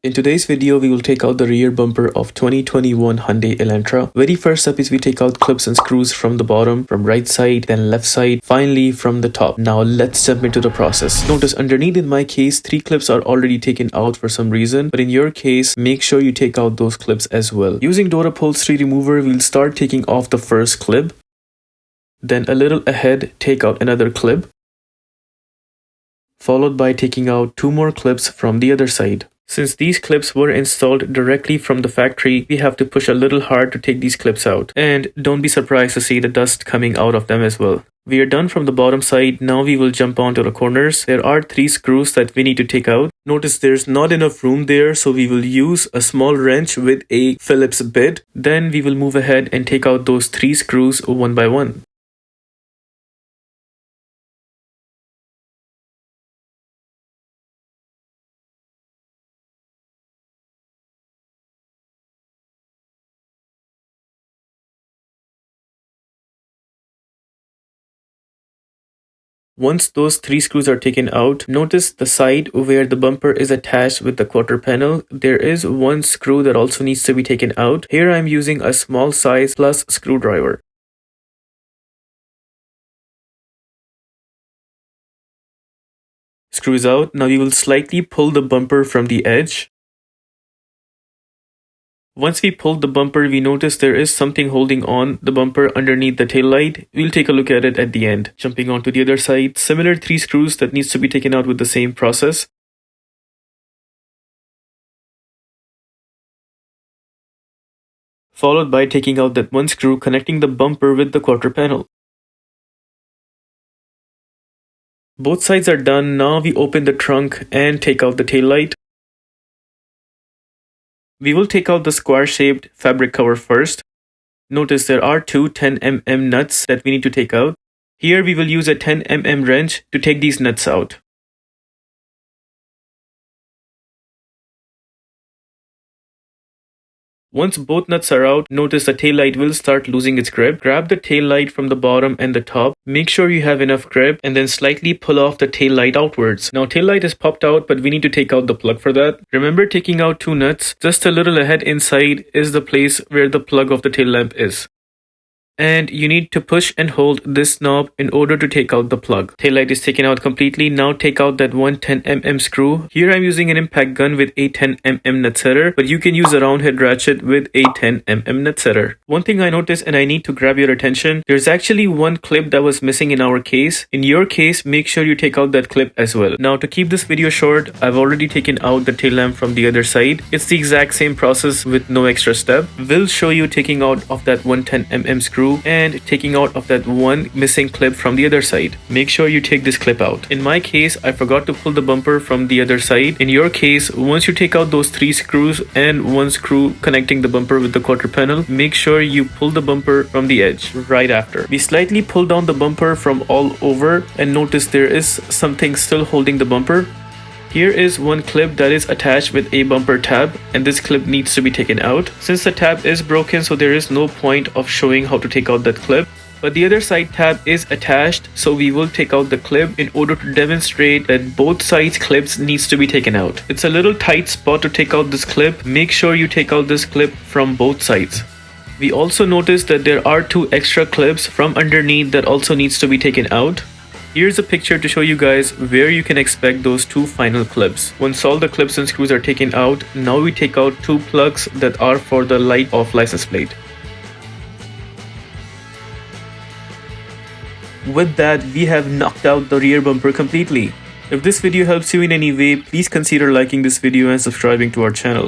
In today's video, we will take out the rear bumper of 2021 Hyundai Elantra. Very first up is we take out clips and screws from the bottom, from right side, then left side, finally from the top. Now let's jump into the process. Notice underneath in my case, 3 clips are already taken out for some reason, but in your case, make sure you take out those clips as well. Using door upholstery remover, we'll start taking off the first clip. Then a little ahead, take out another clip, followed by taking out 2 more clips from the other side. Since these clips were installed directly from the factory, we have to push a little hard to take these clips out. And don't be surprised to see the dust coming out of them as well. We are done from the bottom side. Now we will jump on to the corners. There are 3 screws that we need to take out. Notice there's not enough room there, so we will use a small wrench with a Phillips bit. Then we will move ahead and take out those 3 screws one by one. Once those 3 screws are taken out, notice the side where the bumper is attached with the quarter panel. There is 1 screw that also needs to be taken out. Here I am using a small size plus screwdriver. Screw is out. Now we will slightly pull the bumper from the edge. Once we pulled the bumper, we notice there is something holding on the bumper underneath the taillight. We'll take a look at it at the end. Jumping on to the other side, similar 3 screws that needs to be taken out with the same process. Followed by taking out that 1 screw connecting the bumper with the quarter panel. Both sides are done. Now we open the trunk and take out the taillight. We will take out the square-shaped fabric cover first. Notice there are 2 10mm nuts that we need to take out. Here we will use a 10mm wrench to take these nuts out. Once both nuts are out, notice the taillight will start losing its grip. Grab the taillight from the bottom and the top. Make sure you have enough grip and then slightly pull off the taillight outwards. Now taillight is popped out, but we need to take out the plug for that. Remember taking out 2 nuts. Just a little ahead inside is the place where the plug of the tail lamp is. And you need to push and hold this knob in order to take out the plug. Taillight is taken out completely. Now take out that 1 10mm screw. Here I'm using an impact gun with a 10mm nutsetter, but you can use a round head ratchet with a 10mm nutsetter. One thing I noticed and I need to grab your attention, there's actually 1 clip that was missing in our case. In your case, make sure you take out that clip as well. Now to keep this video short, I've already taken out the tail lamp from the other side. It's the exact same process with no extra step. We'll show you taking out of that 1 10mm screw and taking out of that 1 missing clip from the other side. Make sure you take this clip out. In my case, I forgot to pull the bumper from the other side. In your case, once you take out those 3 screws and 1 screw connecting the bumper with the quarter panel, make sure you pull the bumper from the edge right after. We slightly pull down the bumper from all over and notice there is something still holding the bumper. Here is 1 clip that is attached with a bumper tab, and this clip needs to be taken out. Since the tab is broken, so there is no point of showing how to take out that clip. But the other side tab is attached, so we will take out the clip in order to demonstrate that both sides clips needs to be taken out. It's a little tight spot to take out this clip. Make sure you take out this clip from both sides. We also noticed that there are 2 extra clips from underneath that also needs to be taken out. Here's a picture to show you guys where you can expect those 2 final clips. Once all the clips and screws are taken out, now we take out 2 plugs that are for the light off license plate. With that, we have knocked out the rear bumper completely. If this video helps you in any way, please consider liking this video and subscribing to our channel.